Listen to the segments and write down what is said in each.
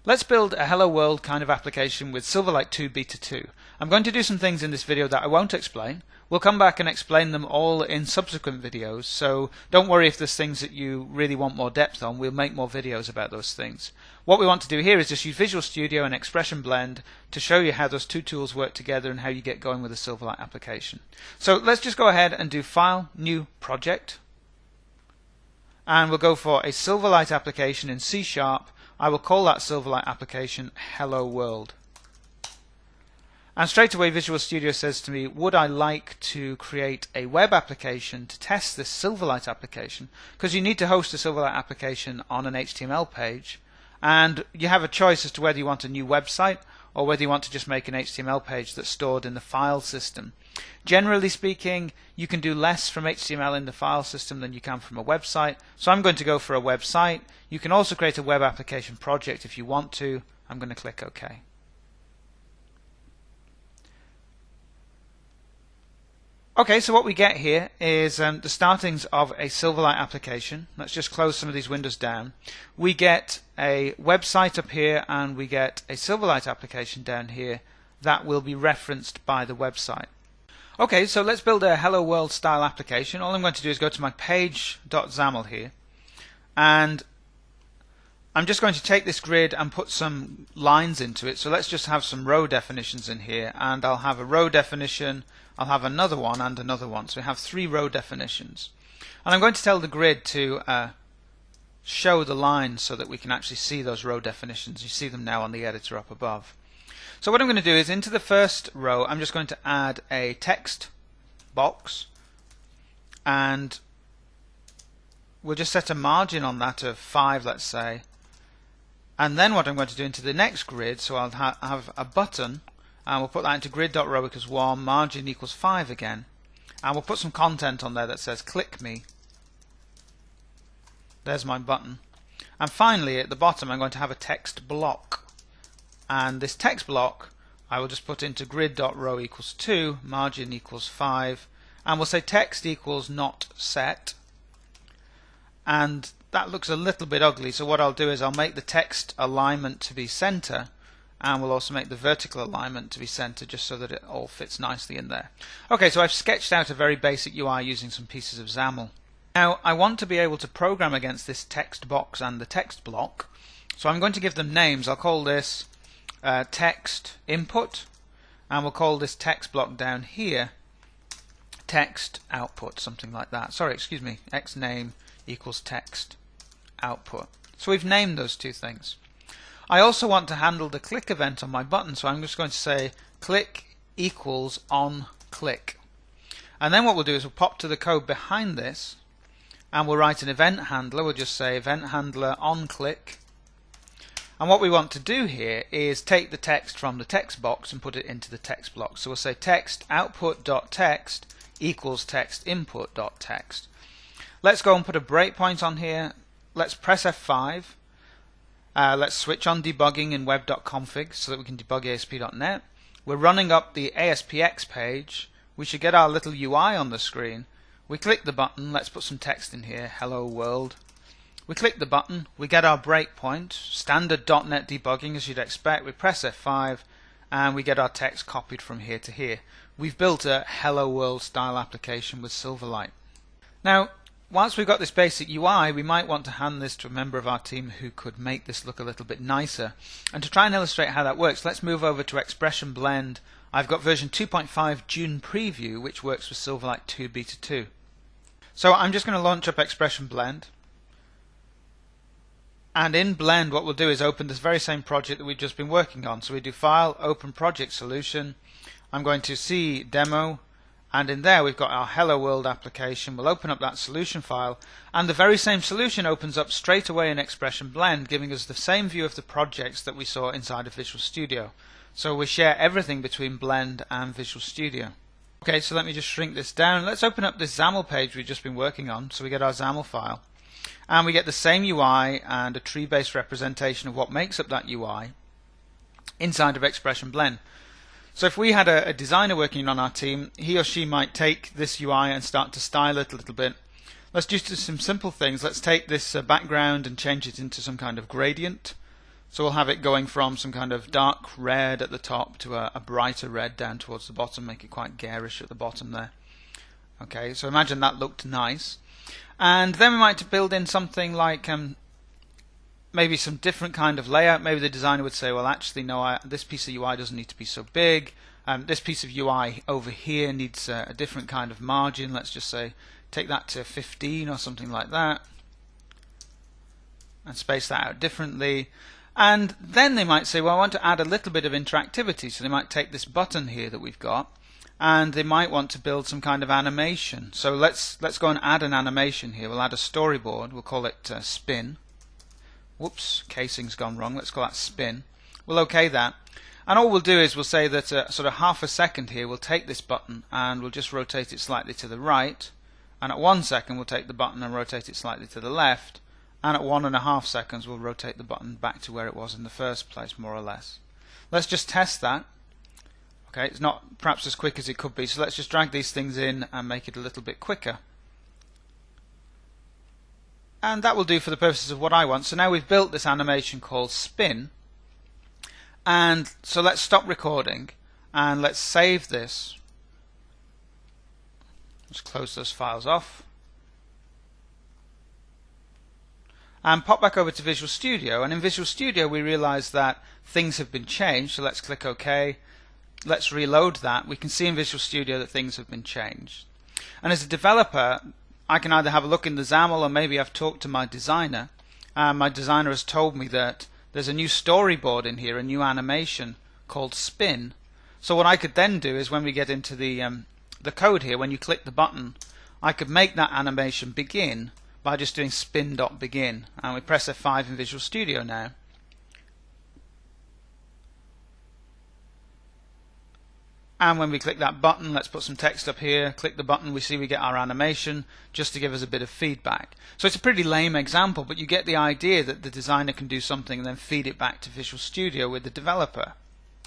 Let's build a Hello World kind of application with Silverlight 2 Beta 2. I'm going to do some things in this video that I won't explain. We'll come back and explain them all in subsequent videos, so don't worry if there's things that you really want more depth on. We'll make more videos about those things. What we want to do here is just use Visual Studio and Expression Blend to show you how those two tools work together and how you get going with a Silverlight application. So let's just go ahead and do File, New, Project. And we'll go for a Silverlight application in C#. I will call that Silverlight application Hello World. And straight away Visual Studio says to me, would I like to create a web application to test this Silverlight application? Because you need to host a Silverlight application on an HTML page, and you have a choice as to whether you want a new website or whether you want to just make an HTML page that's stored in the file system. Generally speaking, you can do less from HTML in the file system than you can from a website, so I'm going to go for a website. You can also create a web application project if you want to. I'm going to click OK. Okay, so what we get here is the startings of a Silverlight application. Let's just close some of these windows down. We get a website up here and we get a Silverlight application down here that will be referenced by the website. Okay, so let's build a Hello World style application. All I'm going to do is go to my page.xaml here, and I'm just going to take this grid and put some lines into it. So let's just have some row definitions in here, and I'll have a row definition, I'll have another one and another one. So we have 3 row definitions. And I'm going to tell the grid to show the lines so that we can actually see those row definitions. You see them now on the editor up above. So what I'm going to do is into the first row I'm just going to add a text box, and we'll just set a margin on that of 5, let's say. And then what I'm going to do into the next grid, so I'll have a button, and we'll put that into grid.row equals 1, margin equals 5 again, and we'll put some content on there that says click me. There's my button. And finally at the bottom I'm going to have a text block, and this text block I will just put into grid.row equals 2, margin equals 5, and we'll say text equals not set. And that looks a little bit ugly, so what I'll do is I'll make the text alignment to be center, and we'll also make the vertical alignment to be center, just so that it all fits nicely in there. Okay, so I've sketched out a very basic UI using some pieces of XAML. Now I want to be able to program against this text box and the text block, so I'm going to give them names. I'll call this text input, and we'll call this text block down here text output, something like that. Sorry, excuse me, xname equals text output. So we've named those two things. I also want to handle the click event on my button, so I'm just going to say click equals on click. And then what we'll do is we'll pop to the code behind this and we'll write an event handler. We'll just say event handler on click. And what we want to do here is take the text from the text box and put it into the text block. So we'll say text output.text equals text input.text. Let's go and put a breakpoint on here. Let's press F5. Let's switch on debugging in web.config so that we can debug ASP.NET. We're running up the ASPX page. We should get our little UI on the screen. We click the button. Let's put some text in here. Hello World. We click the button, we get our breakpoint, standard .NET debugging as you'd expect. We press F5 and we get our text copied from here to here. We've built a Hello World style application with Silverlight. Now, whilst we've got this basic UI, we might want to hand this to a member of our team who could make this look a little bit nicer. And to try and illustrate how that works, let's move over to Expression Blend. I've got version 2.5 June preview, which works with Silverlight 2 Beta 2. So I'm just going to launch up Expression Blend. And in Blend what we'll do is open this very same project that we've just been working on. So we do File, Open Project Solution. I'm going to see Demo, and in there we've got our Hello World application. We'll open up that solution file, and the very same solution opens up straight away in Expression Blend, giving us the same view of the projects that we saw inside of Visual Studio. So we share everything between Blend and Visual Studio. Okay, so let me just shrink this down. Let's open up this XAML page we've just been working on. So we get our XAML file. And we get the same UI and a tree-based representation of what makes up that UI inside of Expression Blend. So if we had a designer working on our team, he or she might take this UI and start to style it a little bit. Let's just do some simple things. Let's take this background and change it into some kind of gradient. So we'll have it going from some kind of dark red at the top to a brighter red down towards the bottom, make it quite garish at the bottom there. Okay, so imagine that looked nice. And then we might build in something like maybe some different kind of layout. Maybe the designer would say, well, actually, no, this piece of UI doesn't need to be so big. This piece of UI over here needs a different kind of margin. Let's just say, take that to 15 or something like that. And space that out differently. And then they might say, well, I want to add a little bit of interactivity. So they might take this button here that we've got, and they might want to build some kind of animation. So let's go and add an animation here. We'll add a storyboard. We'll call it spin. Whoops, casing's gone wrong. Let's call that spin. We'll OK that. And all we'll do is we'll say that sort of half a second here, we'll take this button and we'll just rotate it slightly to the right. And at 1 second, we'll take the button and rotate it slightly to the left. And at 1.5 seconds, we'll rotate the button back to where it was in the first place, more or less. Let's just test that. Okay, it's not perhaps as quick as it could be, so let's just drag these things in and make it a little bit quicker. And that will do for the purposes of what I want. So now we've built this animation called spin. And so let's stop recording and let's save this. Let's close those files off. And pop back over to Visual Studio, and in Visual Studio we realize that things have been changed, so let's click OK. Let's reload that. We can see in Visual Studio that things have been changed. And as a developer, I can either have a look in the XAML, or maybe I've talked to my designer. My designer has told me that there's a new storyboard in here, a new animation called spin. So what I could then do is when we get into the code here, when you click the button, I could make that animation begin by just doing spin.begin, and we press F5 in Visual Studio now. And when we click that button, let's put some text up here, click the button, we see we get our animation just to give us a bit of feedback. So it's a pretty lame example, but you get the idea that the designer can do something and then feed it back to Visual Studio with the developer.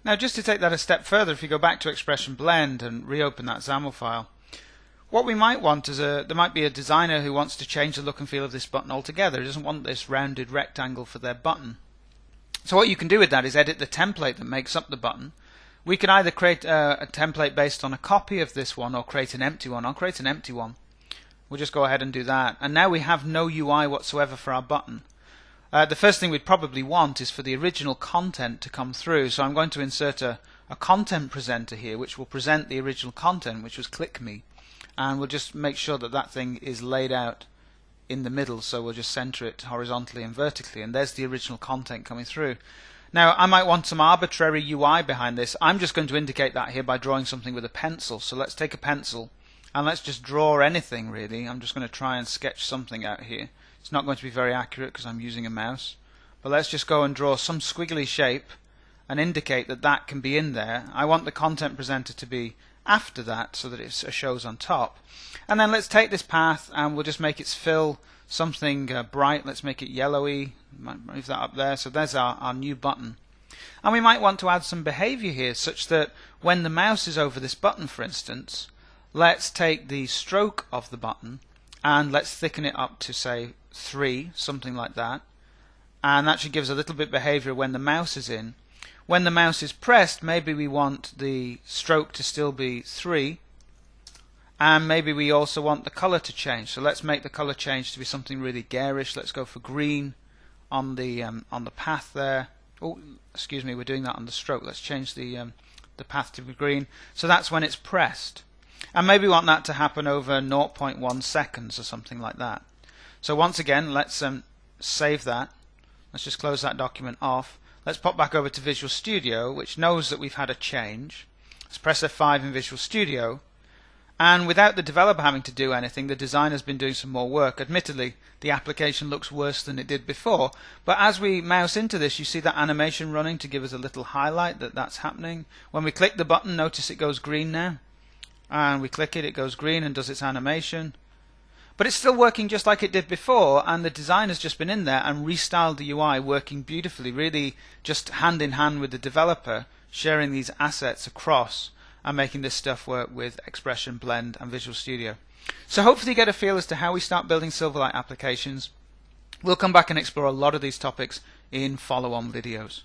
Now just to take that a step further, if you go back to Expression Blend and reopen that XAML file, what we might want is there might be a designer who wants to change the look and feel of this button altogether. He doesn't want this rounded rectangle for their button. So what you can do with that is edit the template that makes up the button. We can either create a template based on a copy of this one or create an empty one. I'll create an empty one. We'll just go ahead and do that. And now we have no UI whatsoever for our button. The first thing we'd probably want is for the original content to come through. So I'm going to insert a content presenter here which will present the original content, which was click me. And we'll just make sure that that thing is laid out in the middle, so we'll just center it horizontally and vertically, and there's the original content coming through. Now I might want some arbitrary UI behind this. I'm just going to indicate that here by drawing something with a pencil. So let's take a pencil and let's just draw anything really. I'm just going to try and sketch something out here. It's not going to be very accurate because I'm using a mouse, but let's just go and draw some squiggly shape and indicate that that can be in there. I want the content presenter to be after that so that it shows on top. And then let's take this path and we'll just make its fill something bright. Let's make it yellowy. Might move that up there. So there's our new button. And we might want to add some behavior here such that when the mouse is over this button, for instance, let's take the stroke of the button and let's thicken it up to say 3, something like that. And that should give us a little bit of behavior when the mouse is in. When the mouse is pressed, maybe we want the stroke to still be 3, and maybe we also want the color to change. So let's make the color change to be something really garish. Let's go for green on the path there. Oh, excuse me, we're doing that on the stroke. Let's change the path to be green. So that's when it's pressed, and maybe we want that to happen over 0.1 seconds or something like that. So once again, let's save that. Let's just close that document off. Let's pop back over to Visual Studio, which knows that we've had a change. Let's press F5 in Visual Studio. And without the developer having to do anything, the designer's been doing some more work. Admittedly, the application looks worse than it did before. But as we mouse into this, you see that animation running to give us a little highlight that that's happening. When we click the button, notice it goes green now. And we click it, it goes green and does its animation. But it's still working just like it did before, and the designer's just been in there and restyled the UI, working beautifully, really just hand in hand with the developer, sharing these assets across and making this stuff work with Expression Blend and Visual Studio. So hopefully you get a feel as to how we start building Silverlight applications. We'll come back and explore a lot of these topics in follow-on videos.